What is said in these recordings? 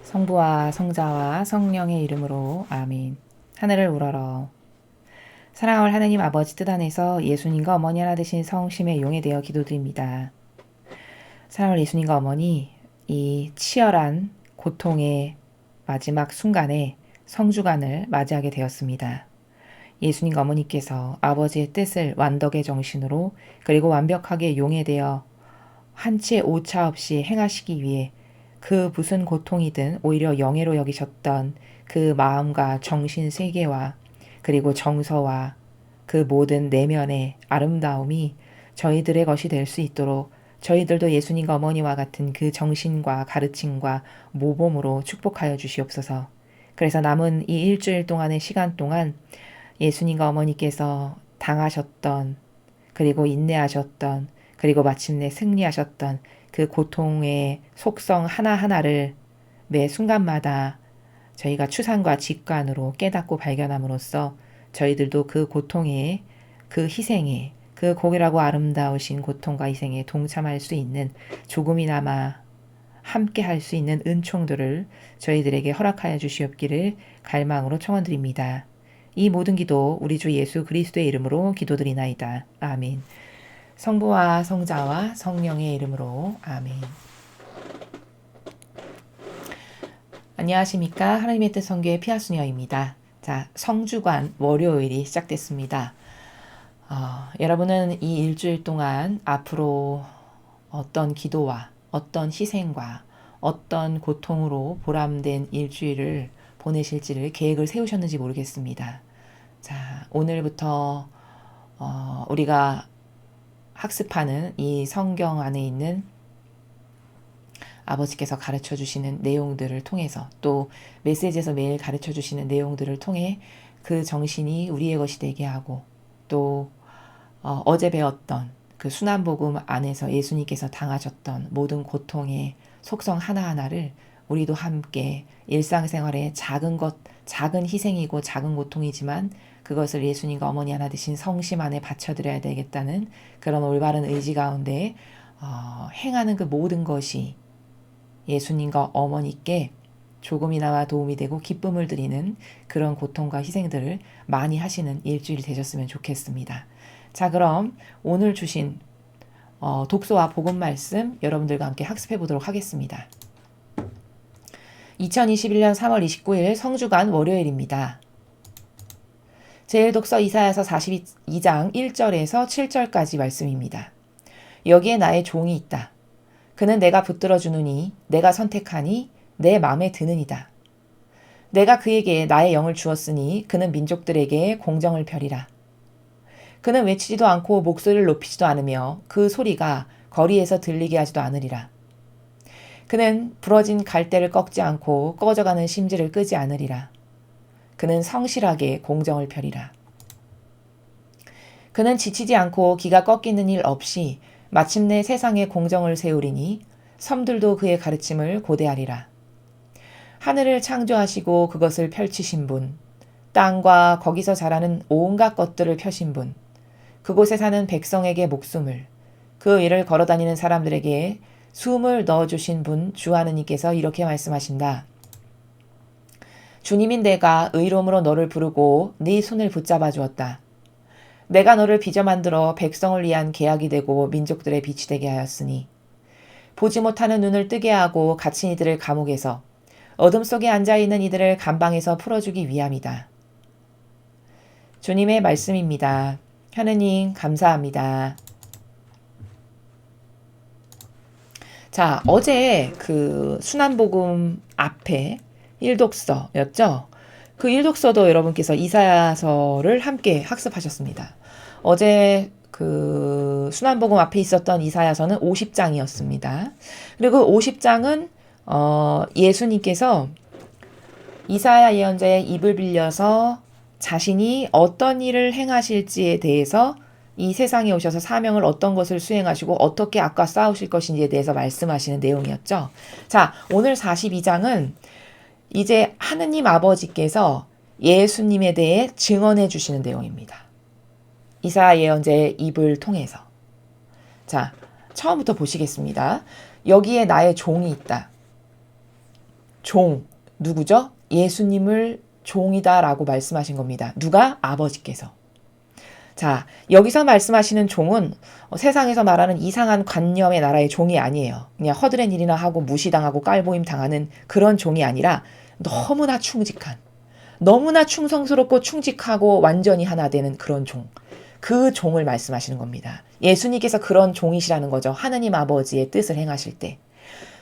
성부와 성자와 성령의 이름으로 아멘. 하늘을 우러러. 사랑할 하나님 아버지 뜻 안에서 예수님과 어머니 하나 되신 성심의 용에 대어 기도드립니다. 사랑할 예수님과 어머니, 이 치열한 고통의 마지막 순간에 성주간을 맞이하게 되었습니다. 예수님과 어머니께서 아버지의 뜻을 완덕의 정신으로 그리고 완벽하게 용에 되어 한치의 오차 없이 행하시기 위해 그 무슨 고통이든 오히려 영예로 여기셨던 그 마음과 정신 세계와 그리고 정서와 그 모든 내면의 아름다움이 저희들의 것이 될 수 있도록 저희들도 예수님과 어머니와 같은 그 정신과 가르침과 모범으로 축복하여 주시옵소서. 그래서 남은 이 일주일 동안의 시간 동안 예수님과 어머니께서 당하셨던 그리고 인내하셨던 그리고 마침내 승리하셨던 그 고통의 속성 하나하나를 매 순간마다 저희가 추상과 직관으로 깨닫고 발견함으로써 저희들도 그 고통에 그 희생에 그 고귀하고 아름다우신 고통과 희생에 동참할 수 있는 조금이나마 함께 할 수 있는 은총들을 저희들에게 허락하여 주시옵기를 갈망으로 청원드립니다. 이 모든 기도 우리 주 예수 그리스도의 이름으로 기도드리나이다. 아멘. 성부와 성자와 성령의 이름으로 아멘. 안녕하십니까. 하나님의 뜻 선교의 피아수녀입니다. 자, 성주간 월요일이 시작됐습니다. 여러분은 이 일주일 동안 앞으로 어떤 기도와 어떤 희생과 어떤 고통으로 보람된 일주일을 보내실지를 계획을 세우셨는지 모르겠습니다. 자, 오늘부터 우리가 학습하는 이 성경 안에 있는 아버지께서 가르쳐 주시는 내용들을 통해서 또 메시지에서 매일 가르쳐 주시는 내용들을 통해 그 정신이 우리의 것이 되게 하고 또 어제 배웠던 그 순환복음 안에서 예수님께서 당하셨던 모든 고통의 속성 하나하나를 우리도 함께 일상생활의 작은 희생이고 작은 고통이지만 그것을 예수님과 어머니 하나 되신 성심 안에 바쳐드려야 되겠다는 그런 올바른 의지 가운데 행하는 그 모든 것이 예수님과 어머니께 조금이나마 도움이 되고 기쁨을 드리는 그런 고통과 희생들을 많이 하시는 일주일이 되셨으면 좋겠습니다. 자, 그럼 오늘 주신 독서와 복음 말씀 여러분들과 함께 학습해 보도록 하겠습니다. 2021년 3월 29일 성주간 월요일입니다. 제1독서 이사야서 42장 1절에서 7절까지 말씀입니다. 여기에 나의 종이 있다. 그는 내가 붙들어 주느니 내가 선택하니 내 마음에 드느니다. 내가 그에게 나의 영을 주었으니 그는 민족들에게 공정을 펴리라. 그는 외치지도 않고 목소리를 높이지도 않으며 그 소리가 거리에서 들리게 하지도 않으리라. 그는 부러진 갈대를 꺾지 않고 꺼져가는 심지를 끄지 않으리라. 그는 성실하게 공정을 펴리라. 그는 지치지 않고 기가 꺾이는 일 없이 마침내 세상에 공정을 세우리니 섬들도 그의 가르침을 고대하리라. 하늘을 창조하시고 그것을 펼치신 분, 땅과 거기서 자라는 온갖 것들을 펴신 분, 그곳에 사는 백성에게 목숨을, 그 위를 걸어다니는 사람들에게 숨을 넣어주신 분 주 하느님께서 이렇게 말씀하신다. 주님인 내가 의로움으로 너를 부르고 네 손을 붙잡아 주었다. 내가 너를 빚어 만들어 백성을 위한 계약이 되고 민족들의 빛이 되게 하였으니 보지 못하는 눈을 뜨게 하고 갇힌 이들을 감옥에서 어둠 속에 앉아있는 이들을 감방에서 풀어주기 위함이다. 주님의 말씀입니다. 하느님 감사합니다. 자, 어제 그 순환복음 앞에 일독서였죠. 그 일독서도 여러분께서 이사야서를 함께 학습하셨습니다. 어제 그 순환복음 앞에 있었던 이사야서는 50장이었습니다. 그리고 50장은 예수님께서 이사야 예언자의 입을 빌려서 자신이 어떤 일을 행하실지에 대해서 이 세상에 오셔서 사명을 어떤 것을 수행하시고 어떻게 악과 싸우실 것인지에 대해서 말씀하시는 내용이었죠. 자, 오늘 42장은 이제 하느님 아버지께서 예수님에 대해 증언해 주시는 내용입니다. 이사야 예언자의 입을 통해서. 자, 처음부터 보시겠습니다. 여기에 나의 종이 있다. 종, 누구죠? 예수님을 종이다라고 말씀하신 겁니다. 누가? 아버지께서. 자, 여기서 말씀하시는 종은 세상에서 말하는 이상한 관념의 나라의 종이 아니에요. 그냥 허드렛 일이나 하고 무시당하고 깔보임 당하는 그런 종이 아니라 너무나 충직한, 너무나 충성스럽고 충직하고 완전히 하나 되는 그런 종. 그 종을 말씀하시는 겁니다. 예수님께서 그런 종이시라는 거죠. 하느님 아버지의 뜻을 행하실 때.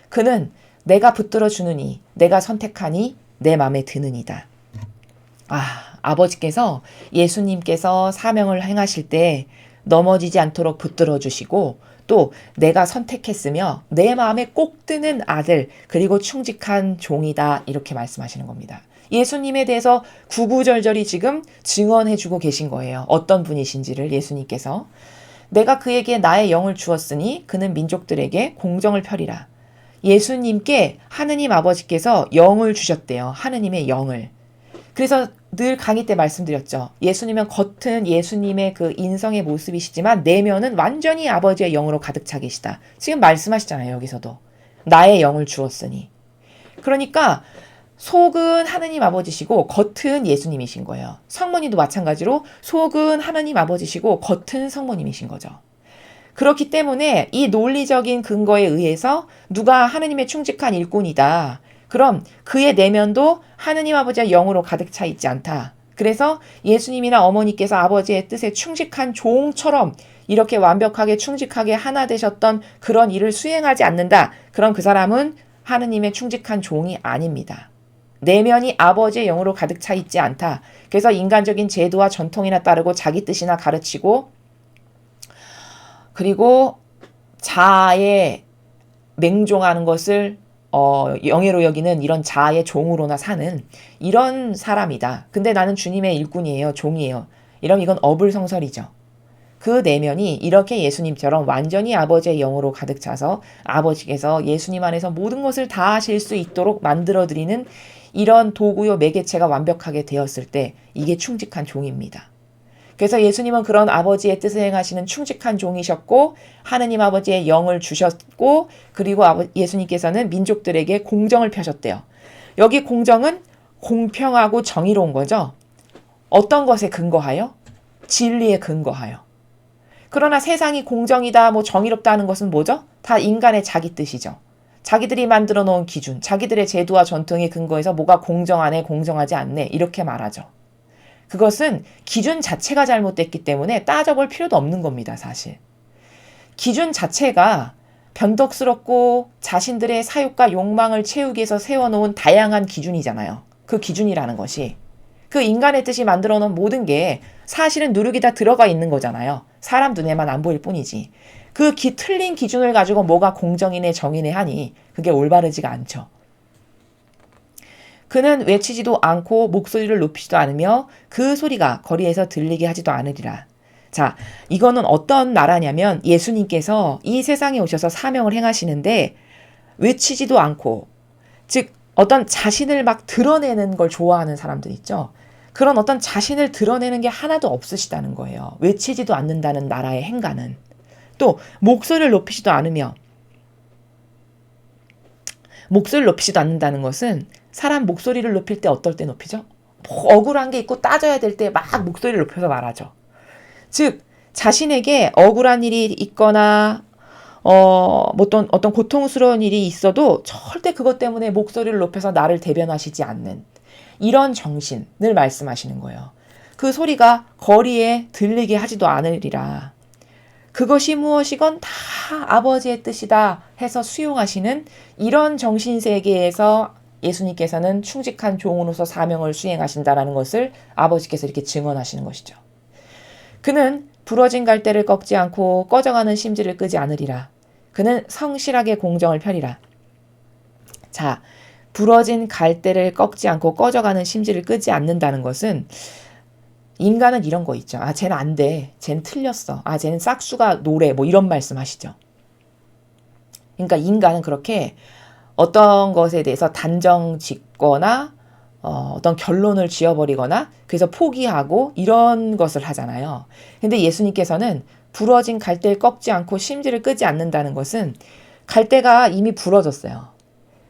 그는 내가 붙들어 주느니, 내가 선택하니 내 맘에 드느니다. 아버지께서 예수님께서 사명을 행하실 때 넘어지지 않도록 붙들어 주시고 또 내가 선택했으며 내 마음에 꼭 드는 아들 그리고 충직한 종이다 이렇게 말씀하시는 겁니다. 예수님에 대해서 구구절절히 지금 증언해주고 계신 거예요. 어떤 분이신지를 예수님께서. 내가 그에게 나의 영을 주었으니 그는 민족들에게 공정을 펴리라. 예수님께 하느님 아버지께서 영을 주셨대요. 하느님의 영을. 그래서 늘 강의 때 말씀드렸죠. 예수님은 겉은 예수님의 그 인성의 모습이시지만 내면은 완전히 아버지의 영으로 가득 차 계시다. 지금 말씀하시잖아요. 여기서도. 나의 영을 주었으니. 그러니까 속은 하느님 아버지시고 겉은 예수님이신 거예요. 성모님도 마찬가지로 속은 하느님 아버지시고 겉은 성모님이신 거죠. 그렇기 때문에 이 논리적인 근거에 의해서 누가 하느님의 충직한 일꾼이다. 그럼 그의 내면도 하느님 아버지의 영으로 가득 차 있지 않다. 그래서 예수님이나 어머니께서 아버지의 뜻에 충직한 종처럼 이렇게 완벽하게 충직하게 하나 되셨던 그런 일을 수행하지 않는다. 그럼 그 사람은 하느님의 충직한 종이 아닙니다. 내면이 아버지의 영으로 가득 차 있지 않다. 그래서 인간적인 제도와 전통이나 따르고 자기 뜻이나 가르치고 그리고 자아에 맹종하는 것을 영예로 여기는 이런 자아의 종으로나 사는 이런 사람이다. 근데 나는 주님의 일꾼이에요. 종이에요. 이러면 이건 어불성설이죠. 그 내면이 이렇게 예수님처럼 완전히 아버지의 영으로 가득 차서 아버지께서 예수님 안에서 모든 것을 다 하실 수 있도록 만들어드리는 이런 도구요 매개체가 완벽하게 되었을 때 이게 충직한 종입니다. 그래서 예수님은 그런 아버지의 뜻을 행하시는 충직한 종이셨고 하느님 아버지의 영을 주셨고 그리고 예수님께서는 민족들에게 공정을 펴셨대요. 여기 공정은 공평하고 정의로운 거죠. 어떤 것에 근거하여? 진리에 근거하여. 그러나 세상이 공정이다, 정의롭다 하는 것은 뭐죠? 다 인간의 자기 뜻이죠. 자기들이 만들어 놓은 기준, 자기들의 제도와 전통에 근거해서 뭐가 공정하네, 공정하지 않네 이렇게 말하죠. 그것은 기준 자체가 잘못됐기 때문에 따져볼 필요도 없는 겁니다, 사실. 기준 자체가 변덕스럽고 자신들의 사욕과 욕망을 채우기 위해서 세워놓은 다양한 기준이잖아요. 그 기준이라는 것이. 그 인간의 뜻이 만들어 놓은 모든 게 사실은 누룩이 다 들어가 있는 거잖아요. 사람 눈에만 안 보일 뿐이지. 그 틀린 기준을 가지고 뭐가 공정이네 정의네 하니 그게 올바르지가 않죠. 그는 외치지도 않고 목소리를 높이지도 않으며 그 소리가 거리에서 들리게 하지도 않으리라. 자, 이거는 어떤 나라냐면 예수님께서 이 세상에 오셔서 사명을 행하시는데 외치지도 않고 즉 어떤 자신을 막 드러내는 걸 좋아하는 사람들 있죠. 그런 어떤 자신을 드러내는 게 하나도 없으시다는 거예요. 외치지도 않는다는 나라의 행가는. 또 목소리를 높이지도 않으며 목소리를 높이지도 않는다는 것은 사람 목소리를 높일 때 어떨 때 높이죠? 억울한 게 있고 따져야 될 때 막 목소리를 높여서 말하죠. 즉 자신에게 억울한 일이 있거나 어떤 고통스러운 일이 있어도 절대 그것 때문에 목소리를 높여서 나를 대변하시지 않는 이런 정신을 말씀하시는 거예요. 그 소리가 거리에 들리게 하지도 않으리라. 그것이 무엇이건 다 아버지의 뜻이다 해서 수용하시는 이런 정신세계에서 예수님께서는 충직한 종으로서 사명을 수행하신다라는 것을 아버지께서 이렇게 증언하시는 것이죠. 그는 부러진 갈대를 꺾지 않고 꺼져가는 심지를 끄지 않으리라. 그는 성실하게 공정을 펴리라. 자, 부러진 갈대를 꺾지 않고 꺼져가는 심지를 끄지 않는다는 것은 인간은 이런 거 있죠. 쟤는 안 돼. 쟤는 틀렸어. 쟤는 싹수가 노래. 이런 말씀 하시죠. 그러니까 인간은 그렇게 어떤 것에 대해서 단정 짓거나 어떤 결론을 지어버리거나 그래서 포기하고 이런 것을 하잖아요. 근데 예수님께서는 부러진 갈대를 꺾지 않고 심지를 끄지 않는다는 것은 갈대가 이미 부러졌어요.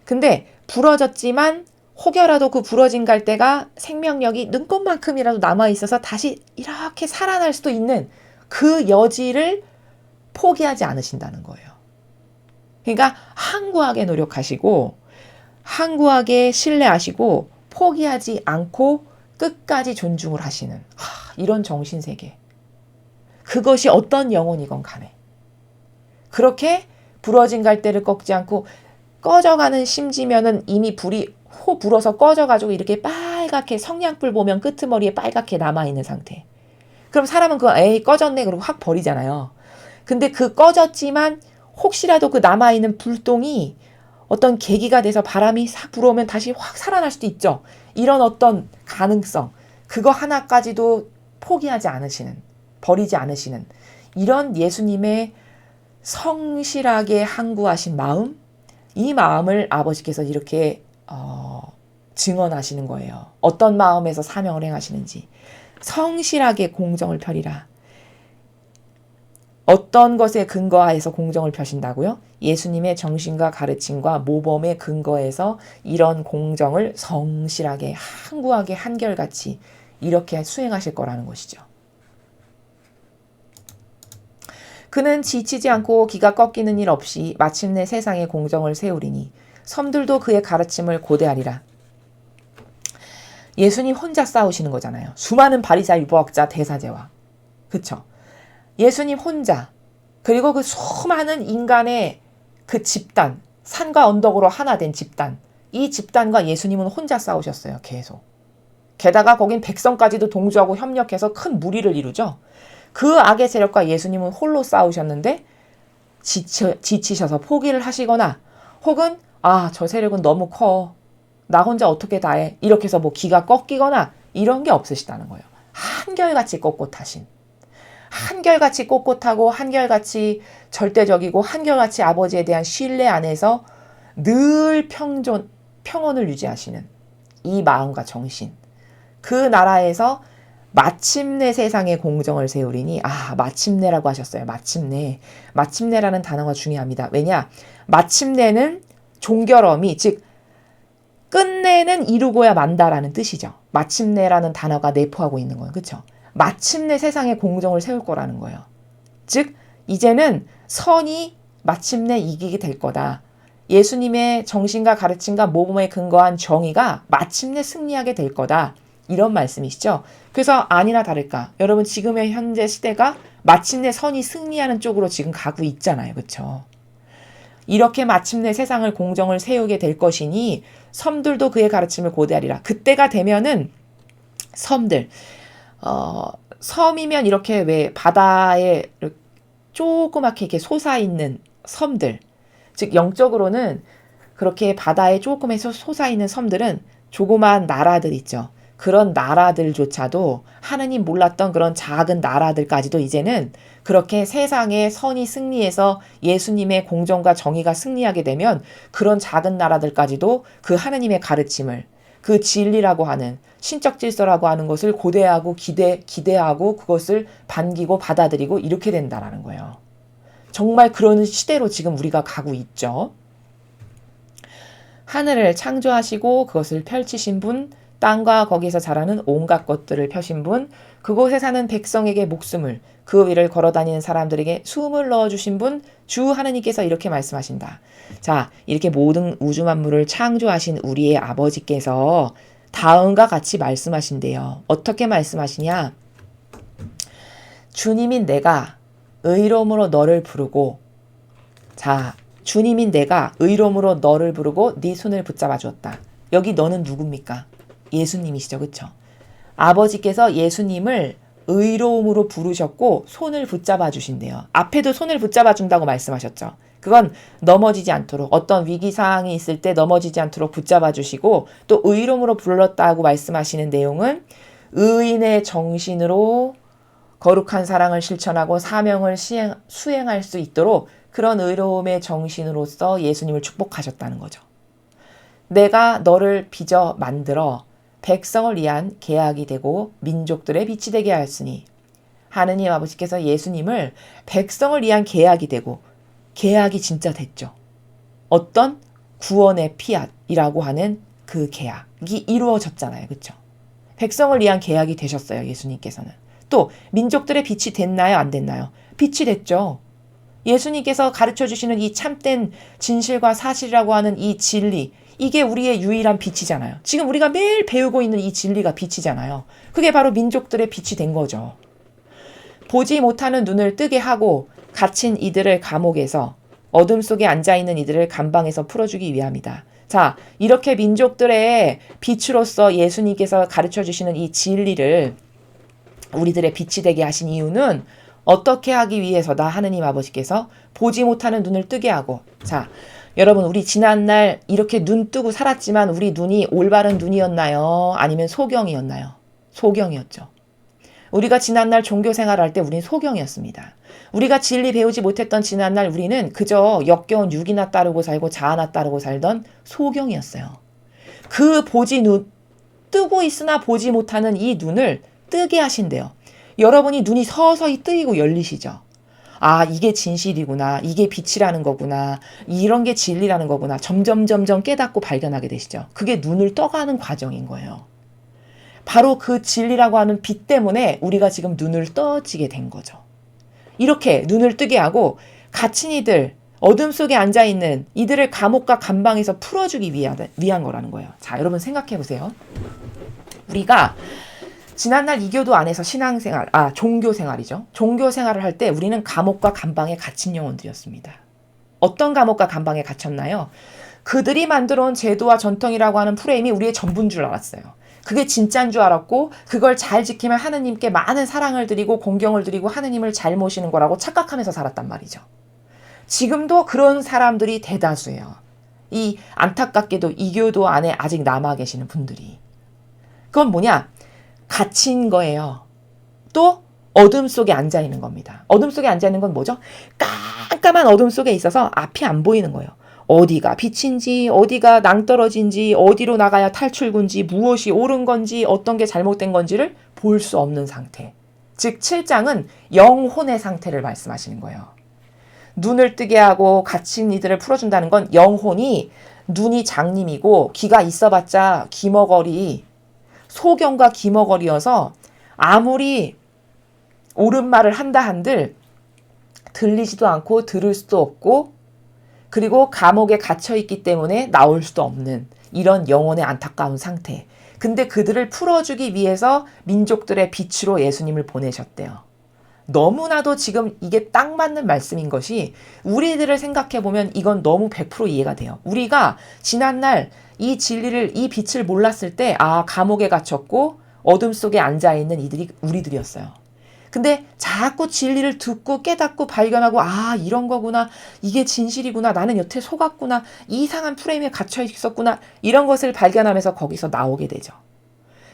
근데 부러졌지만 혹여라도 그 부러진 갈대가 생명력이 눈꽃만큼이라도 남아있어서 다시 이렇게 살아날 수도 있는 그 여지를 포기하지 않으신다는 거예요. 그러니까 항구하게 노력하시고 항구하게 신뢰하시고 포기하지 않고 끝까지 존중을 하시는 이런 정신세계. 그것이 어떤 영혼이건 간에. 그렇게 부러진 갈대를 꺾지 않고 꺼져가는 심지면은 이미 불이 호 불어서 꺼져가지고 이렇게 빨갛게 성냥불 보면 끄트머리에 빨갛게 남아있는 상태. 그럼 사람은 그거 에이 꺼졌네 그러고 확 버리잖아요. 근데 그 꺼졌지만 혹시라도 그 남아있는 불똥이 어떤 계기가 돼서 바람이 싹 불어오면 다시 확 살아날 수도 있죠. 이런 어떤 가능성, 그거 하나까지도 포기하지 않으시는, 버리지 않으시는 이런 예수님의 성실하게 항구하신 마음, 이 마음을 아버지께서 이렇게 증언하시는 거예요. 어떤 마음에서 사명을 행하시는지. 성실하게 공정을 펴리라. 어떤 것에 근거하여서 공정을 펴신다고요? 예수님의 정신과 가르침과 모범에 근거해서 이런 공정을 성실하게 항구하게 한결같이 이렇게 수행하실 거라는 것이죠. 그는 지치지 않고 기가 꺾이는 일 없이 마침내 세상에 공정을 세우리니 섬들도 그의 가르침을 고대하리라. 예수님 혼자 싸우시는 거잖아요. 수많은 바리새인 율법학자 대사제와. 그쵸? 예수님 혼자, 그리고 그 수많은 인간의 그 집단, 산과 언덕으로 하나 된 집단, 이 집단과 예수님은 혼자 싸우셨어요. 계속. 게다가 거긴 백성까지도 동조하고 협력해서 큰 무리를 이루죠. 그 악의 세력과 예수님은 홀로 싸우셨는데 지치셔서 포기를 하시거나 혹은 저 세력은 너무 커. 나 혼자 어떻게 다 해. 이렇게 해서 뭐 기가 꺾이거나 이런 게 없으시다는 거예요. 한결같이 꼿꼿하신. 한결같이 꼿꼿하고 한결같이 절대적이고 한결같이 아버지에 대한 신뢰 안에서 늘 평온을 유지하시는 이 마음과 정신. 그 나라에서 마침내 세상에 공정을 세우리니 마침내라고 하셨어요. 마침내. 마침내라는 단어가 중요합니다. 왜냐? 마침내는 종결어미 즉 끝내는 이루고야 만다라는 뜻이죠. 마침내라는 단어가 내포하고 있는 거예요. 그렇죠? 마침내 세상에 공정을 세울 거라는 거예요. 즉 이제는 선이 마침내 이기게 될 거다. 예수님의 정신과 가르침과 모범에 근거한 정의가 마침내 승리하게 될 거다. 이런 말씀이시죠. 그래서 아니나 다를까 여러분 지금의 현재 시대가 마침내 선이 승리하는 쪽으로 지금 가고 있잖아요. 그렇죠? 이렇게 마침내 세상을 공정을 세우게 될 것이니 섬들도 그의 가르침을 고대하리라. 그때가 되면은 섬들 섬이면 이렇게 왜 바다에 조그맣게 이렇게 솟아있는 섬들, 즉 영적으로는 그렇게 바다에 조그맣게 솟아있는 섬들은 조그만 나라들 있죠. 그런 나라들조차도 하느님 몰랐던 그런 작은 나라들까지도 이제는 그렇게 세상에 선이 승리해서 예수님의 공정과 정의가 승리하게 되면 그런 작은 나라들까지도 그 하느님의 가르침을 그 진리라고 하는 신적 질서라고 하는 것을 고대하고 기대하고 그것을 반기고 받아들이고 이렇게 된다라는 거예요. 정말 그런 시대로 지금 우리가 가고 있죠. 하늘을 창조하시고 그것을 펼치신 분, 땅과 거기서 자라는 온갖 것들을 펴신 분, 그곳에 사는 백성에게 목숨을, 그 위를 걸어다니는 사람들에게 숨을 넣어주신 분, 주 하느님께서 이렇게 말씀하신다. 자, 이렇게 모든 우주 만물을 창조하신 우리의 아버지께서 다음과 같이 말씀하신대요. 어떻게 말씀하시냐? 주님인 내가 의로움으로 너를 부르고, 자, 주님인 내가 의로움으로 너를 부르고 네 손을 붙잡아 주었다. 여기 너는 누굽니까? 예수님이시죠. 그렇죠? 아버지께서 예수님을 의로움으로 부르셨고 손을 붙잡아 주신대요. 앞에도 손을 붙잡아 준다고 말씀하셨죠. 그건 넘어지지 않도록 어떤 위기 상황이 있을 때 넘어지지 않도록 붙잡아 주시고 또 의로움으로 불렀다고 말씀하시는 내용은 의인의 정신으로 거룩한 사랑을 실천하고 사명을 수행할 수 있도록 그런 의로움의 정신으로서 예수님을 축복하셨다는 거죠. 내가 너를 빚어 만들어 백성을 위한 계약이 되고 민족들의 빛이 되게 하였으니 하느님 아버지께서 예수님을 백성을 위한 계약이 되고 계약이 진짜 됐죠. 어떤 구원의 피앗이라고 하는 그 계약이 이루어졌잖아요. 그렇죠? 백성을 위한 계약이 되셨어요. 예수님께서는. 또 민족들의 빛이 됐나요? 안 됐나요? 빛이 됐죠. 예수님께서 가르쳐 주시는 이 참된 진실과 사실이라고 하는 이 진리, 이게 우리의 유일한 빛이잖아요. 지금 우리가 매일 배우고 있는 이 진리가 빛이잖아요. 그게 바로 민족들의 빛이 된 거죠. 보지 못하는 눈을 뜨게 하고 갇힌 이들을 감옥에서, 어둠 속에 앉아있는 이들을 감방에서 풀어주기 위함이다. 자, 이렇게 민족들의 빛으로서 예수님께서 가르쳐 주시는 이 진리를 우리들의 빛이 되게 하신 이유는 어떻게 하기 위해서다. 하느님 아버지께서 보지 못하는 눈을 뜨게 하고. 자, 여러분, 우리 지난날 이렇게 눈 뜨고 살았지만 우리 눈이 올바른 눈이었나요? 아니면 소경이었나요? 소경이었죠. 우리가 지난날 종교 생활할 때 우린 소경이었습니다. 우리가 진리 배우지 못했던 지난날 우리는 그저 역겨운 육이나 따르고 살고 자아나 따르고 살던 소경이었어요. 그 뜨고 있으나 보지 못하는 이 눈을 뜨게 하신대요. 여러분이 눈이 서서히 뜨이고 열리시죠. 아, 이게 진실이구나. 이게 빛이라는 거구나. 이런 게 진리라는 거구나. 점점 깨닫고 발견하게 되시죠. 그게 눈을 떠가는 과정인 거예요. 바로 그 진리라고 하는 빛 때문에 우리가 지금 눈을 떠지게 된 거죠. 이렇게 눈을 뜨게 하고 갇힌 이들, 어둠 속에 앉아있는 이들을 감옥과 감방에서 풀어주기 위한 거라는 거예요. 자, 여러분 생각해 보세요. 우리가 지난날 이교도 안에서 종교 생활이죠. 종교 생활을 할 때 우리는 감옥과 감방에 갇힌 영혼들이었습니다. 어떤 감옥과 감방에 갇혔나요? 그들이 만들어 온 제도와 전통이라고 하는 프레임이 우리의 전부인 줄 알았어요. 그게 진짜인 줄 알았고 그걸 잘 지키면 하느님께 많은 사랑을 드리고 공경을 드리고 하느님을 잘 모시는 거라고 착각하면서 살았단 말이죠. 지금도 그런 사람들이 대다수예요. 이 안타깝게도 이교도 안에 아직 남아 계시는 분들이. 그건 뭐냐? 갇힌 거예요. 또 어둠 속에 앉아있는 겁니다. 어둠 속에 앉아있는 건 뭐죠? 깜깜한 어둠 속에 있어서 앞이 안 보이는 거예요. 어디가 빛인지, 어디가 낭떠러진지, 어디로 나가야 탈출구인지, 무엇이 옳은 건지, 어떤 게 잘못된 건지를 볼 수 없는 상태. 즉 7장은 영혼의 상태를 말씀하시는 거예요. 눈을 뜨게 하고 갇힌 이들을 풀어준다는 건 영혼이 눈이 장님이고 귀가 있어봤자 귀머거리, 소경과 귀머거리여서 아무리 옳은 말을 한다 한들 들리지도 않고 들을 수도 없고 그리고 감옥에 갇혀있기 때문에 나올 수도 없는 이런 영혼의 안타까운 상태. 근데 그들을 풀어주기 위해서 민족들의 빛으로 예수님을 보내셨대요. 너무나도 지금 이게 딱 맞는 말씀인 것이 우리들을 생각해보면 이건 너무 100% 이해가 돼요. 우리가 지난날 이 진리를, 이 빛을 몰랐을 때 감옥에 갇혔고 어둠 속에 앉아있는 이들이 우리들이었어요. 근데 자꾸 진리를 듣고 깨닫고 발견하고 이런 거구나. 이게 진실이구나. 나는 여태 속았구나. 이상한 프레임에 갇혀 있었구나. 이런 것을 발견하면서 거기서 나오게 되죠.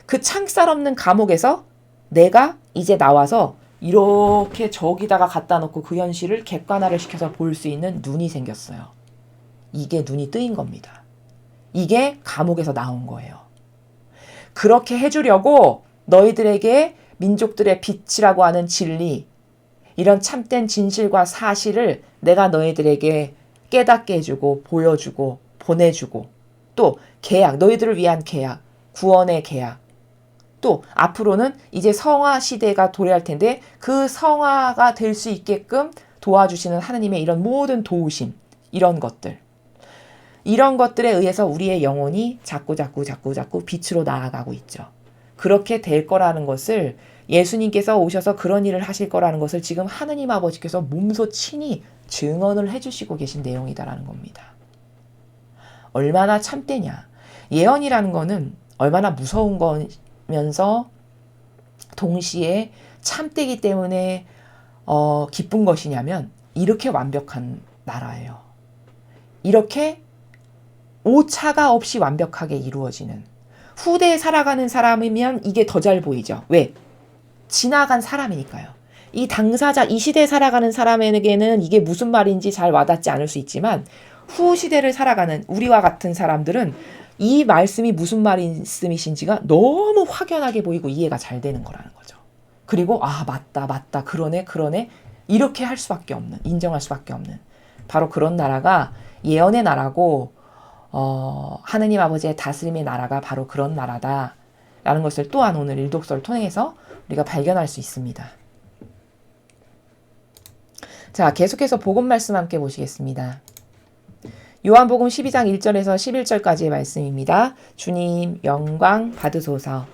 그 창살 없는 감옥에서 내가 이제 나와서 이렇게 저기다가 갖다 놓고 그 현실을 객관화를 시켜서 볼 수 있는 눈이 생겼어요. 이게 눈이 뜨인 겁니다. 이게 감옥에서 나온 거예요. 그렇게 해주려고 너희들에게 민족들의 빛이라고 하는 진리, 이런 참된 진실과 사실을 내가 너희들에게 깨닫게 해주고 보여주고 보내주고 또 계약, 너희들을 위한 계약, 구원의 계약, 또 앞으로는 이제 성화 시대가 도래할 텐데 그 성화가 될 수 있게끔 도와주시는 하느님의 이런 모든 도우심, 이런 것들에 의해서 우리의 영혼이 자꾸 빛으로 나아가고 있죠. 그렇게 될 거라는 것을 예수님께서 오셔서 그런 일을 하실 거라는 것을 지금 하느님 아버지께서 몸소 친히 증언을 해주시고 계신 내용이다라는 겁니다. 얼마나 참되냐. 예언이라는 거는 얼마나 무서운 거면서 동시에 참되기 때문에 기쁜 것이냐면 이렇게 완벽한 나라예요. 이렇게 오차가 없이 완벽하게 이루어지는 후대에 살아가는 사람이면 이게 더 잘 보이죠. 왜? 지나간 사람이니까요. 이 당사자, 이 시대에 살아가는 사람에게는 이게 무슨 말인지 잘 와닿지 않을 수 있지만 후 시대를 살아가는 우리와 같은 사람들은 이 말씀이 무슨 말씀이신지가 너무 확연하게 보이고 이해가 잘 되는 거라는 거죠. 그리고 맞다 그러네 이렇게 할 수밖에 없는, 인정할 수밖에 없는 바로 그런 나라가 예언의 나라고 하느님 아버지의 다스림의 나라가 바로 그런 나라다 라는 것을 또한 오늘 일독서를 통해서 우리가 발견할 수 있습니다. 자, 계속해서 복음 말씀 함께 보시겠습니다. 요한복음 12장 1절에서 11절까지의 말씀입니다. 주님 영광 받으소서.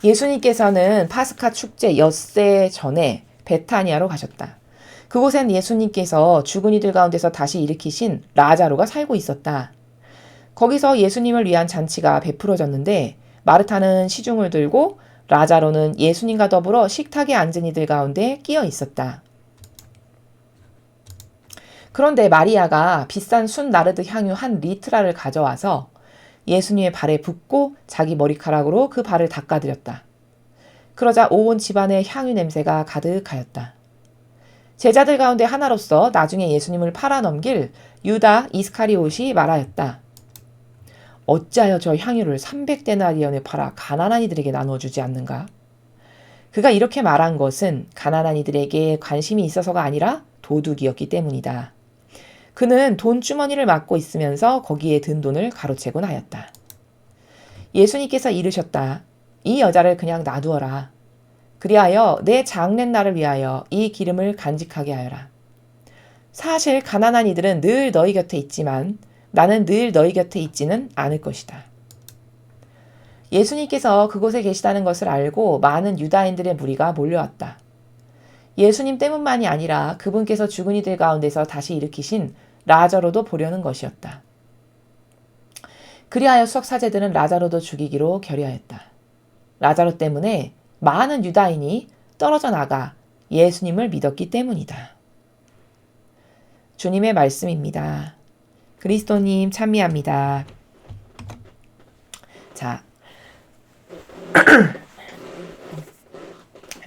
예수님께서는 파스카 축제 엿새 전에 베타니아로 가셨다. 그곳엔 예수님께서 죽은 이들 가운데서 다시 일으키신 라자로가 살고 있었다. 거기서 예수님을 위한 잔치가 베풀어졌는데 마르타는 시중을 들고 라자로는 예수님과 더불어 식탁에 앉은 이들 가운데 끼어 있었다. 그런데 마리아가 비싼 순 나르드 향유 한 리트라를 가져와서 예수님의 발에 붓고 자기 머리카락으로 그 발을 닦아드렸다. 그러자 온 집안에 향유 냄새가 가득하였다. 제자들 가운데 하나로서 나중에 예수님을 팔아넘길 유다 이스카리옷이 말하였다. 어찌하여 저 향유를 300데나리온에 팔아 가난한 이들에게 나눠주지 않는가? 그가 이렇게 말한 것은 가난한 이들에게 관심이 있어서가 아니라 도둑이었기 때문이다. 그는 돈주머니를 맡고 있으면서 거기에 든 돈을 가로채곤 하였다. 예수님께서 이르셨다. 이 여자를 그냥 놔두어라. 그리하여 내 장례날을 위하여 이 기름을 간직하게 하여라. 사실 가난한 이들은 늘 너희 곁에 있지만 나는 늘 너희 곁에 있지는 않을 것이다. 예수님께서 그곳에 계시다는 것을 알고 많은 유다인들의 무리가 몰려왔다. 예수님 때문만이 아니라 그분께서 죽은 이들 가운데서 다시 일으키신 라자로도 보려는 것이었다. 그리하여 수석사제들은 라자로도 죽이기로 결의하였다. 라자로 때문에 많은 유다인이 떨어져 나가 예수님을 믿었기 때문이다. 주님의 말씀입니다. 그리스도님 찬미합니다. 자,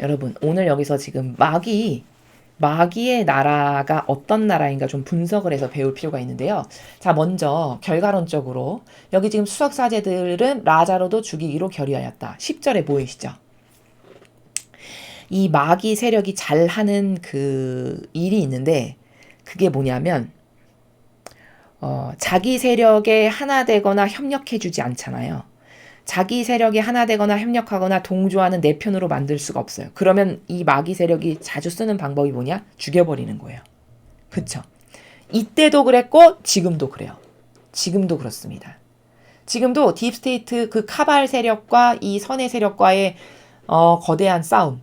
여러분 오늘 여기서 지금 마귀의 나라가 어떤 나라인가 좀 분석을 해서 배울 필요가 있는데요. 자, 먼저 결과론적으로 여기 지금 수석사제들은 라자로도 죽이기로 결의하였다. 10절에 보이시죠? 이 마귀 세력이 잘하는 그 일이 있는데 그게 뭐냐면 자기 세력에 하나 되거나 협력해주지 않잖아요. 자기 세력에 하나 되거나 협력하거나 동조하는 내 편으로 만들 수가 없어요. 그러면 이 마귀 세력이 자주 쓰는 방법이 뭐냐? 죽여버리는 거예요. 그쵸? 이때도 그랬고 지금도 그래요. 지금도 그렇습니다. 지금도 딥스테이트 그 카발 세력과 이 선의 세력과의 거대한 싸움,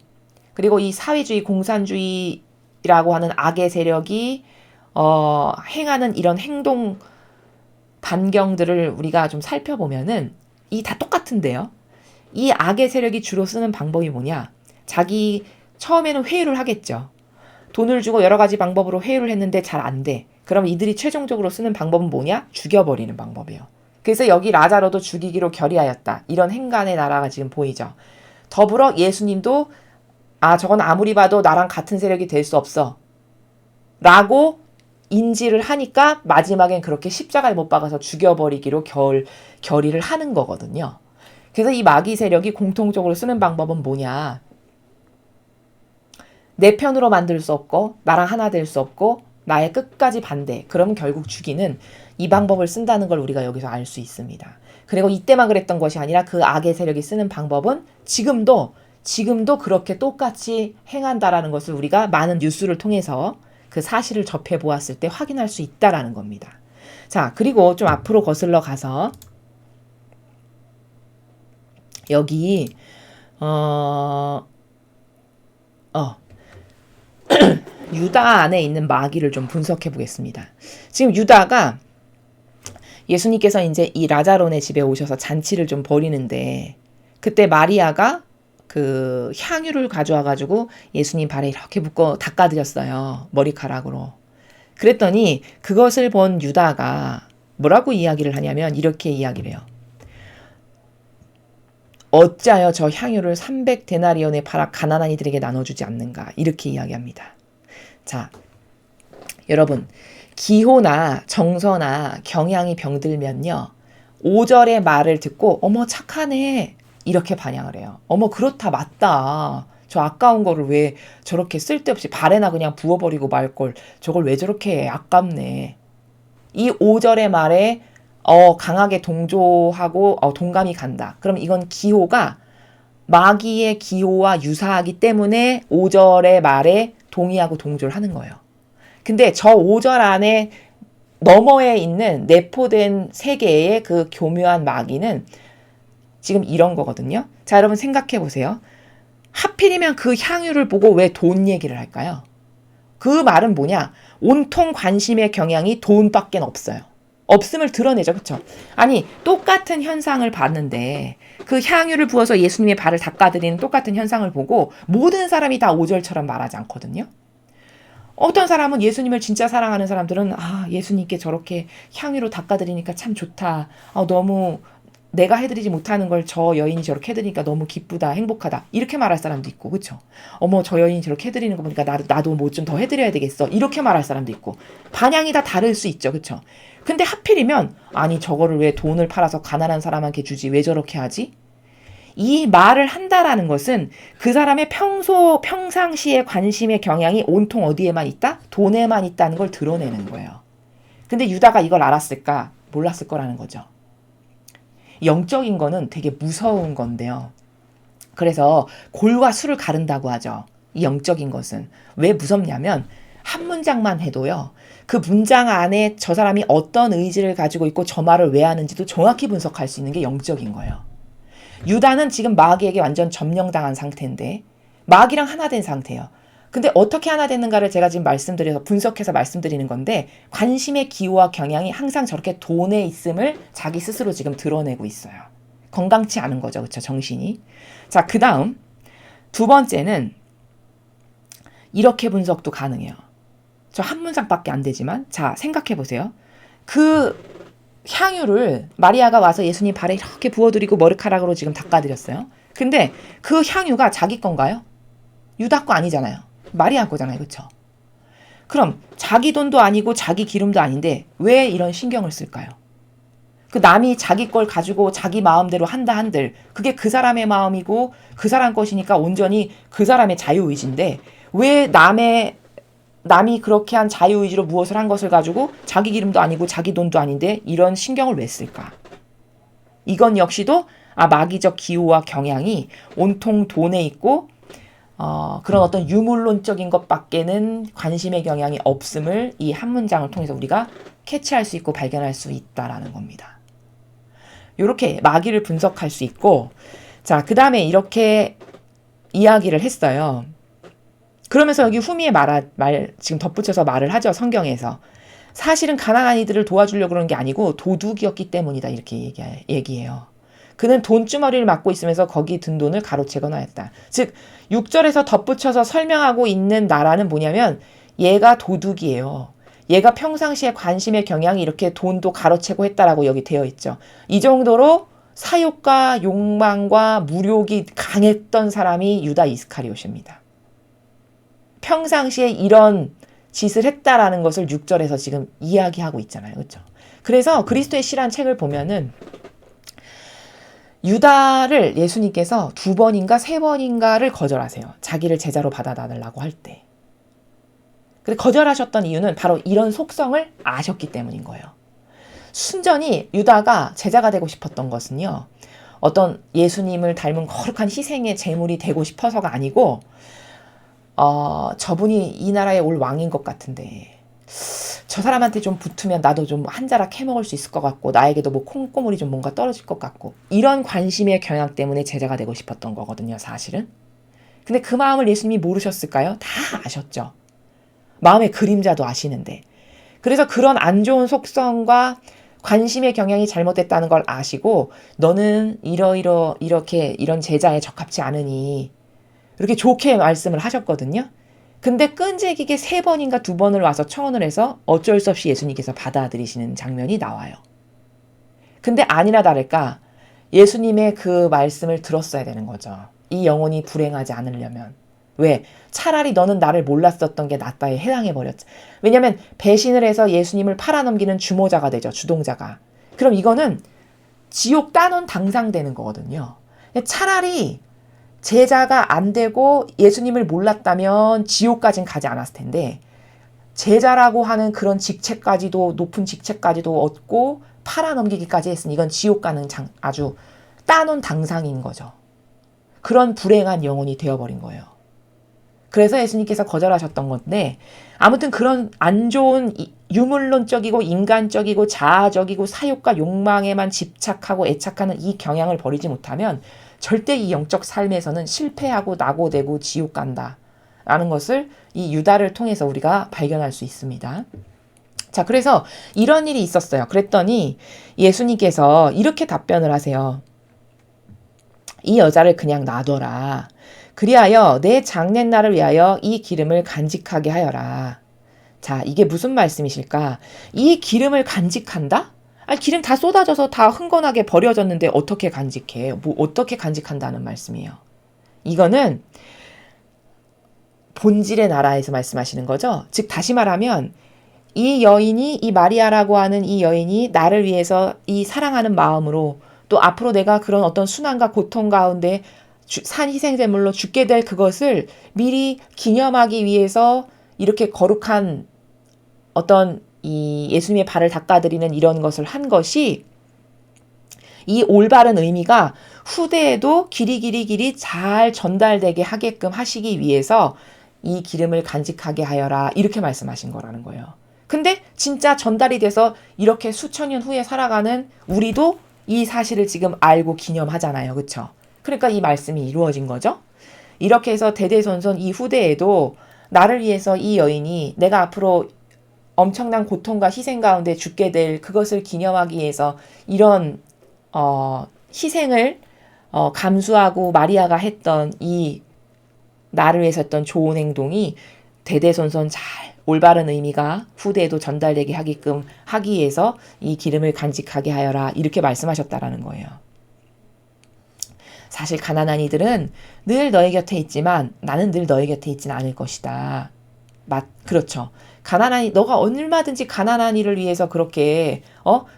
그리고 이 사회주의 공산주의라고 하는 악의 세력이 행하는 이런 행동 반경들을 우리가 좀 살펴보면은 이 다 똑같은데요. 이 악의 세력이 주로 쓰는 방법이 뭐냐? 자기 처음에는 회유를 하겠죠. 돈을 주고 여러 가지 방법으로 회유를 했는데 잘 안 돼. 그럼 이들이 최종적으로 쓰는 방법은 뭐냐? 죽여버리는 방법이에요. 그래서 여기 라자로도 죽이기로 결의하였다. 이런 행간의 나라가 지금 보이죠. 더불어 예수님도 저건 아무리 봐도 나랑 같은 세력이 될 수 없어. 라고 인지를 하니까 마지막엔 그렇게 십자가에 못 박아서 죽여버리기로 결의를 하는 거거든요. 그래서 이 마귀 세력이 공통적으로 쓰는 방법은 뭐냐? 내 편으로 만들 수 없고 나랑 하나 될 수 없고 나의 끝까지 반대. 그럼 결국 죽이는 이 방법을 쓴다는 걸 우리가 여기서 알 수 있습니다. 그리고 이때만 그랬던 것이 아니라 그 악의 세력이 쓰는 방법은 지금도 그렇게 똑같이 행한다라는 것을 우리가 많은 뉴스를 통해서 그 사실을 접해보았을 때 확인할 수 있다라는 겁니다. 자, 그리고 좀 앞으로 거슬러 가서 여기 유다 안에 있는 마귀를 좀 분석해 보겠습니다. 지금 유다가 예수님께서 이제 이 라자로네 집에 오셔서 잔치를 좀 벌이는데 그때 마리아가 그 향유를 가져와가지고 예수님 발에 이렇게 붓고 닦아드렸어요. 머리카락으로. 그랬더니 그것을 본 유다가 뭐라고 이야기를 하냐면 이렇게 이야기를 해요. 어찌하여 저 향유를 300데나리온에 팔아 가난한 이들에게 나눠주지 않는가. 이렇게 이야기합니다. 자, 여러분 기호나 정서나 경향이 병들면요. 5절의 말을 듣고 어머 착하네. 이렇게 반향을 해요. 어머 그렇다 맞다. 저 아까운 거를 왜 저렇게 쓸데없이 발에나 그냥 부어버리고 말걸. 저걸 왜 저렇게 해. 아깝네. 이 5절의 말에 강하게 동조하고 동감이 간다. 그럼 이건 기호가 마귀의 기호와 유사하기 때문에 5절의 말에 동의하고 동조를 하는 거예요. 근데 저 5절 안에 너머에 있는 내포된 세계의 그 교묘한 마귀는 지금 이런 거거든요. 자, 여러분 생각해 보세요. 하필이면 그 향유를 보고 왜 돈 얘기를 할까요? 그 말은 뭐냐? 온통 관심의 경향이 돈밖에 없어요. 없음을 드러내죠. 그렇죠? 아니, 똑같은 현상을 봤는데 그 향유를 부어서 예수님의 발을 닦아드리는 똑같은 현상을 보고 모든 사람이 다 5절처럼 말하지 않거든요. 어떤 사람은 예수님을 진짜 사랑하는 사람들은 예수님께 저렇게 향유로 닦아드리니까 참 좋다. 너무 내가 해드리지 못하는 걸 저 여인이 저렇게 해드리니까 너무 기쁘다, 행복하다. 이렇게 말할 사람도 있고, 그쵸? 어머, 저 여인이 저렇게 해드리는 거 보니까 나도 뭐 좀 더 해드려야 되겠어. 이렇게 말할 사람도 있고. 반향이 다 다를 수 있죠, 그쵸? 근데 하필이면, 아니, 저거를 왜 돈을 팔아서 가난한 사람한테 주지? 왜 저렇게 하지? 이 말을 한다라는 것은 그 사람의 평상시의 관심의 경향이 온통 어디에만 있다? 돈에만 있다는 걸 드러내는 거예요. 근데 유다가 이걸 알았을까? 몰랐을 거라는 거죠. 영적인 거는 되게 무서운 건데요. 그래서 골과 수를 가른다고 하죠. 이 영적인 것은. 왜 무섭냐면 한 문장만 해도요. 그 문장 안에 저 사람이 어떤 의지를 가지고 있고 저 말을 왜 하는지도 정확히 분석할 수 있는 게 영적인 거예요. 유다는 지금 마귀에게 완전 점령당한 상태인데 마귀랑 하나 된 상태예요. 근데 어떻게 하나 되는가를 제가 지금 말씀드려서 분석해서 말씀드리는 건데 관심의 기호와 경향이 항상 저렇게 돈에 있음을 자기 스스로 지금 드러내고 있어요. 건강치 않은 거죠. 그렇죠? 정신이. 자, 그 다음 두 번째는 이렇게 분석도 가능해요. 저 한 문장밖에 안 되지만 자, 생각해 보세요. 그 향유를 마리아가 와서 예수님 발에 이렇게 부어드리고 머리카락으로 지금 닦아드렸어요. 근데 그 향유가 자기 건가요? 유다 거 아니잖아요. 마리아 거잖아요. 그렇죠? 그럼 자기 돈도 아니고 자기 기름도 아닌데 왜 이런 신경을 쓸까요? 그 남이 자기 걸 가지고 자기 마음대로 한다 한들 그게 그 사람의 마음이고 그 사람 것이니까 온전히 그 사람의 자유의지인데 왜 남이 그렇게 한 자유의지로 무엇을 한 것을 가지고 자기 기름도 아니고 자기 돈도 아닌데 이런 신경을 왜 쓸까? 이건 역시도 마귀적 기호와 경향이 온통 돈에 있고 그런 어떤 유물론적인 것밖에는 관심의 경향이 없음을 이 한 문장을 통해서 우리가 캐치할 수 있고 발견할 수 있다라는 겁니다. 이렇게 마귀를 분석할 수 있고 자, 그 다음에 이렇게 이야기를 했어요. 그러면서 여기 후미의 말 지금 덧붙여서 말을 하죠. 성경에서. 사실은 가난한 이들을 도와주려고 그런 게 아니고 도둑이었기 때문이다. 이렇게 얘기해요. 그는 돈주머니를 맡고 있으면서 거기 든 돈을 가로채거나 했다. 즉 6절에서 덧붙여서 설명하고 있는 나라는 뭐냐면 얘가 도둑이에요. 얘가 평상시에 관심의 경향이 이렇게 돈도 가로채고 했다라고 여기 되어 있죠. 이 정도로 사욕과 욕망과 무욕이 강했던 사람이 유다 이스카리옷입니다. 평상시에 이런 짓을 했다라는 것을 6절에서 지금 이야기하고 있잖아요. 그렇죠? 그래서 그리스도의 시라는 책을 보면은 유다를 예수님께서 2번인가 3번인가를 거절하세요. 자기를 제자로 받아달라고 할 때. 근데 거절하셨던 이유는 바로 이런 속성을 아셨기 때문인 거예요. 순전히 유다가 제자가 되고 싶었던 것은요. 어떤 예수님을 닮은 거룩한 희생의 제물이 되고 싶어서가 아니고 저분이 이 나라에 올 왕인 것 같은데 저 사람한테 좀 붙으면 나도 좀 한 자락 해먹을 수 있을 것 같고 나에게도 뭐 콩고물이 좀 뭔가 떨어질 것 같고 이런 관심의 경향 때문에 제자가 되고 싶었던 거거든요. 사실은. 근데 그 마음을 예수님이 모르셨을까요? 다 아셨죠. 마음의 그림자도 아시는데. 그래서 그런 안 좋은 속성과 관심의 경향이 잘못됐다는 걸 아시고 너는 이렇게 이런 제자에 적합지 않으니 이렇게 좋게 말씀을 하셨거든요. 근데 끈질기게 3번인가 2번을 와서 청혼을 해서 어쩔 수 없이 예수님께서 받아들이시는 장면이 나와요. 근데 아니나 다를까 예수님의 그 말씀을 들었어야 되는 거죠. 이 영혼이 불행하지 않으려면. 왜? 차라리 너는 나를 몰랐었던 게 낫다에 해당해버렸지. 왜냐면 배신을 해서 예수님을 팔아넘기는 주모자가 되죠. 주동자가. 그럼 이거는 지옥 단원 당상되는 거거든요. 차라리 제자가 안 되고 예수님을 몰랐다면 지옥까진 가지 않았을 텐데 제자라고 하는 그런 직책까지도, 높은 직책까지도 얻고 팔아넘기기까지 했으니 이건 지옥 가는 아주 따놓은 당상인 거죠. 그런 불행한 영혼이 되어버린 거예요. 그래서 예수님께서 거절하셨던 건데, 아무튼 그런 안 좋은 유물론적이고 인간적이고 자아적이고 사욕과 욕망에만 집착하고 애착하는 이 경향을 버리지 못하면 절대 이 영적 삶에서는 실패하고 낙오되고 지옥 간다 라는 것을 이 유다를 통해서 우리가 발견할 수 있습니다. 자, 그래서 이런 일이 있었어요. 그랬더니 예수님께서 이렇게 답변을 하세요. 이 여자를 그냥 놔둬라. 그리하여 내 장례날을 위하여 이 기름을 간직하게 하여라. 자, 이게 무슨 말씀이실까? 이 기름을 간직한다? 아니, 기름 다 쏟아져서 다 흥건하게 버려졌는데 어떻게 간직해? 뭐 어떻게 간직한다는 말씀이에요. 이거는 본질의 나라에서 말씀하시는 거죠. 즉 다시 말하면 이 여인이, 이 마리아라고 하는 이 여인이 나를 위해서 이 사랑하는 마음으로 또 앞으로 내가 그런 어떤 순환과 고통 가운데 산 희생제물로 죽게 될 그것을 미리 기념하기 위해서 이렇게 거룩한 어떤 이 예수님의 발을 닦아드리는 이런 것을 한 것이 이 올바른 의미가 후대에도 길이 잘 전달되게 하게끔 하시기 위해서 이 기름을 간직하게 하여라 이렇게 말씀하신 거라는 거예요. 근데 진짜 전달이 돼서 이렇게 수천 년 후에 살아가는 우리도 이 사실을 지금 알고 기념하잖아요. 그렇죠? 그러니까 이 말씀이 이루어진 거죠. 이렇게 해서 대대손손 이 후대에도 나를 위해서 이 여인이 내가 앞으로 엄청난 고통과 희생 가운데 죽게 될 그것을 기념하기 위해서 이런 희생을 감수하고 마리아가 했던 이 나를 위해서 했던 좋은 행동이 대대손손 잘 올바른 의미가 후대에도 전달되게 하게끔 하기 위해서 이 기름을 간직하게 하여라 이렇게 말씀하셨다라는 거예요. 사실 가난한 이들은 늘 너의 곁에 있지만 나는 늘 너의 곁에 있지는 않을 것이다. 그렇죠. 가난한 너가 얼마든지 가난한 이를 위해서 그렇게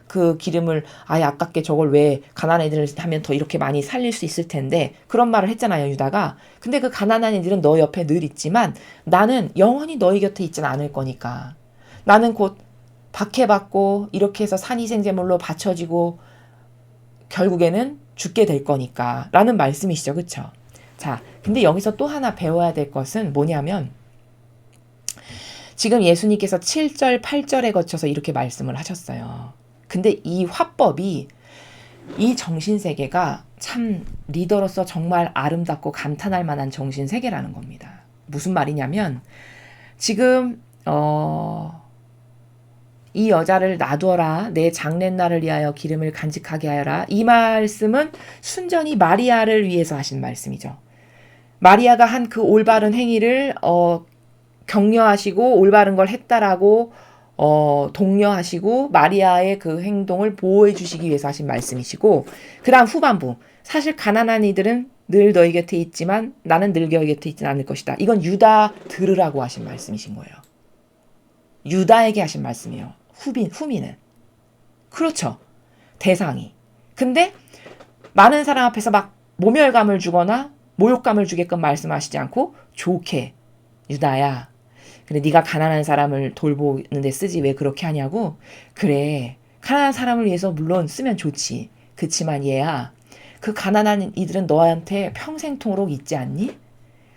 그 기름을 아깝게 저걸 왜 가난한 이들을 하면 더 이렇게 많이 살릴 수 있을 텐데 그런 말을 했잖아요, 유다가. 근데 그 가난한 이들은 너 옆에 늘 있지만 나는 영원히 너희 곁에 있지는 않을 거니까. 나는 곧 박해받고 이렇게 해서 산희생제물로 바쳐지고 결국에는 죽게 될 거니까 라는 말씀이시죠. 그렇죠? 자, 근데 여기서 또 하나 배워야 될 것은 뭐냐면 지금 예수님께서 7절, 8절에 거쳐서 이렇게 말씀을 하셨어요. 근데 이 화법이 이 정신세계가 참 리더로서 정말 아름답고 감탄할 만한 정신세계라는 겁니다. 무슨 말이냐면 지금 이 여자를 놔둬라. 내 장례날을 위하여 기름을 간직하게 하여라. 이 말씀은 순전히 마리아를 위해서 하신 말씀이죠. 마리아가 한 그 올바른 행위를 격려하시고 올바른 걸 했다라고 독려하시고 마리아의 그 행동을 보호해 주시기 위해서 하신 말씀이시고 그 다음 후반부 사실 가난한 이들은 늘 너희 곁에 있지만 나는 늘 너희 곁에 있지는 않을 것이다. 이건 유다 들으라고 하신 말씀이신 거예요. 유다에게 하신 말씀이에요. 후미는. 그렇죠. 대상이. 근데 많은 사람 앞에서 막 모멸감을 주거나 모욕감을 주게끔 말씀하시지 않고 좋게 유다야. 근데 네가 가난한 사람을 돌보는데 쓰지 왜 그렇게 하냐고? 그래. 가난한 사람을 위해서 물론 쓰면 좋지. 그치만 얘야. 그 가난한 이들은 너한테 평생토록 있지 않니?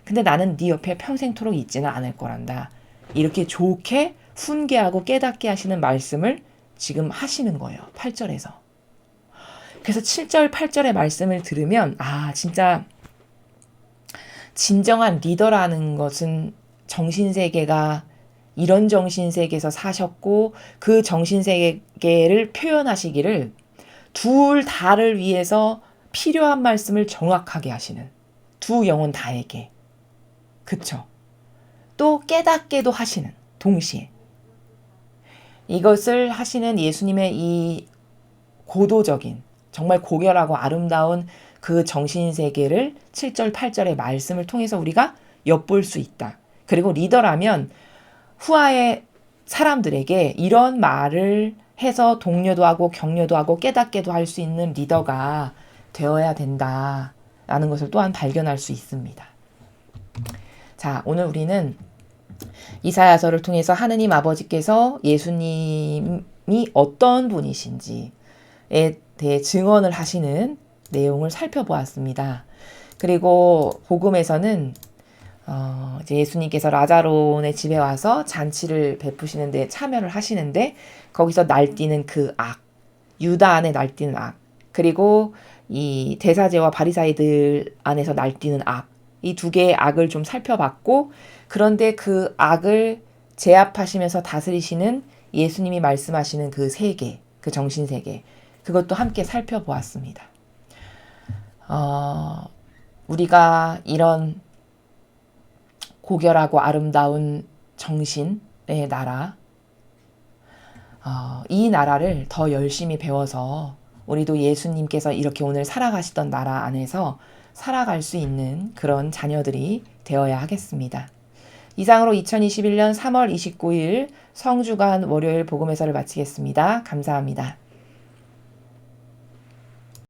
근데 나는 네 옆에 평생토록 있지는 않을 거란다. 이렇게 좋게 훈계하고 깨닫게 하시는 말씀을 지금 하시는 거예요. 8절에서. 그래서 7절, 8절의 말씀을 들으면 진짜 진정한 리더라는 것은 정신세계가 이런 정신세계에서 사셨고 그 정신세계를 표현하시기를 둘 다를 위해서 필요한 말씀을 정확하게 하시는 두 영혼 다에게. 그쵸? 또 깨닫게도 하시는 동시에. 이것을 하시는 예수님의 이 고도적인 정말 고결하고 아름다운 그 정신세계를 7절, 8절의 말씀을 통해서 우리가 엿볼 수 있다. 그리고 리더라면 후하의 사람들에게 이런 말을 해서 독려도 하고 격려도 하고 깨닫게도 할 수 있는 리더가 되어야 된다라는 것을 또한 발견할 수 있습니다. 자, 오늘 우리는 이사야서를 통해서 하느님 아버지께서 예수님이 어떤 분이신지에 대해 증언을 하시는 내용을 살펴보았습니다. 그리고 복음에서는 이제 예수님께서 라자로의 집에 와서 잔치를 베푸시는데 참여를 하시는데 거기서 날뛰는 그 악, 유다 안에 날뛰는 악, 그리고 이 대사제와 바리사이들 안에서 날뛰는 악, 이 두 개의 악을 좀 살펴봤고, 그런데 그 악을 제압하시면서 다스리시는 예수님이 말씀하시는 그 세계, 그 정신세계, 그것도 함께 살펴보았습니다. 우리가 이런 고결하고 아름다운 정신의 나라, 이 나라를 더 열심히 배워서 우리도 예수님께서 이렇게 오늘 살아가시던 나라 안에서 살아갈 수 있는 그런 자녀들이 되어야 하겠습니다. 이상으로 2021년 3월 29일 성주간 월요일 복음회설을 마치겠습니다. 감사합니다.